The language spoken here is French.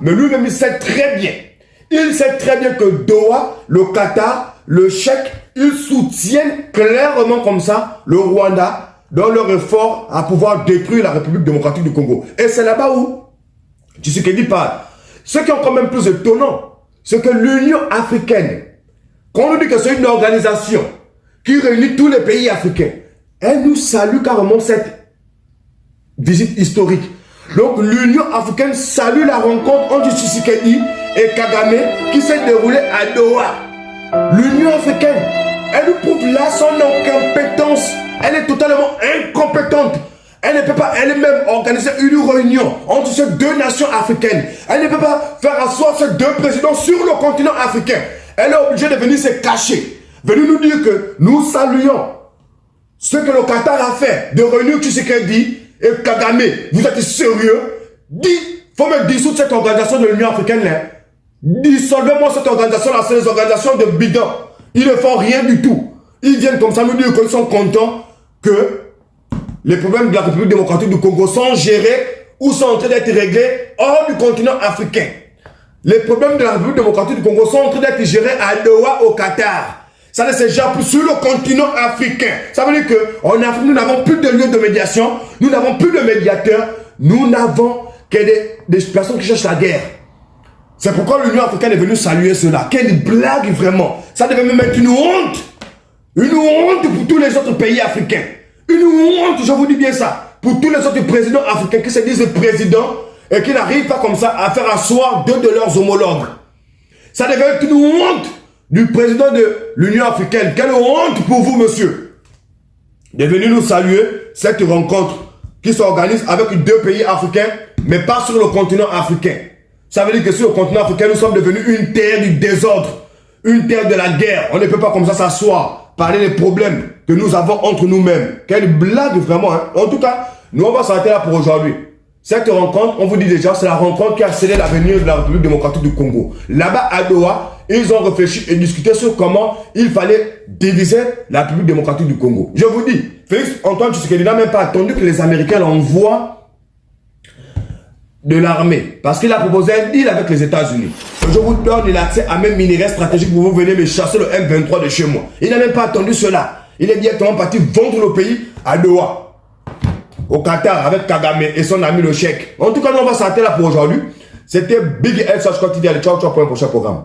Mais lui-même, il sait très bien. Il sait très bien que Doha, le Qatar, le Cheikh, ils soutiennent clairement comme ça le Rwanda dans leur effort à pouvoir détruire la République démocratique du Congo. Et c'est là-bas où Tshisekedi parle. Ce qui est encore même plus étonnant, c'est que l'Union africaine, quand on nous dit que c'est une organisation qui réunit tous les pays africains, elle nous salue carrément cette visite historique. Donc l'Union africaine salue la rencontre entre Tshisekedi et Kagame qui s'est déroulée à Doha. L'Union africaine, elle nous prouve là son incompétence. Elle est totalement incompétente. Elle ne peut pas elle-même organiser une réunion entre ces deux nations africaines. Elle ne peut pas faire asseoir ces deux présidents sur le continent africain. Elle est obligée de venir se cacher. Venir nous dire que nous saluons ce que le Qatar a fait de réunir Tshisekedi et Kagame. Vous êtes sérieux? Il faut me dissoudre cette organisation de l'Union africaine là. Dissolvez-moi cette organisation là, c'est des organisations de bidon. Ils ne font rien du tout. Ils viennent comme ça nous dire qu'ils sont contents que les problèmes de la République démocratique du Congo sont gérés ou sont en train d'être réglés hors du continent africain. Les problèmes de la République démocratique du Congo sont en train d'être gérés à Doha au Qatar. Ça ne se gère plus sur le continent africain. Ça veut dire qu'en Afrique, nous n'avons plus de lieu de médiation, nous n'avons plus de médiateurs, nous n'avons que des personnes qui cherchent la guerre. C'est pourquoi l'Union africaine est venue saluer cela. Quelle blague vraiment. Ça devait même être une honte. Une honte pour tous les autres pays africains. Une honte, je vous dis bien ça. Pour tous les autres présidents africains qui se disent présidents et qui n'arrivent pas comme ça à faire asseoir deux de leurs homologues. Ça devait être une honte du président de l'Union africaine. Quelle honte pour vous, monsieur, de venir nous saluer cette rencontre qui s'organise avec deux pays africains, mais pas sur le continent africain. Ça veut dire que sur le continent africain, nous sommes devenus une terre du désordre, une terre de la guerre. On ne peut pas comme ça s'asseoir, parler des problèmes que nous avons entre nous-mêmes. Quelle blague vraiment, hein? En tout cas, nous on va s'arrêter là pour aujourd'hui. Cette rencontre, on vous dit déjà, c'est la rencontre qui a scellé l'avenir de la République démocratique du Congo. Là-bas à Doha, ils ont réfléchi et discuté sur comment il fallait diviser la République démocratique du Congo. Je vous dis, Félix Antoine Tshisekedi n'a même pas attendu que les Américains l'envoient de l'armée. Parce qu'il a proposé un deal avec les États-Unis. Je vous donne l'accès à mes minerais stratégiques pour vous venir me chasser le M23 de chez moi. Il n'a même pas attendu cela. Il est directement parti vendre le pays à Doha, au Qatar, avec Kagame et son ami le Cheikh. En tout cas, nous on va s'arrêter là pour aujourd'hui. C'était Big L Scott TV. Allez, ciao, ciao pour un prochain programme.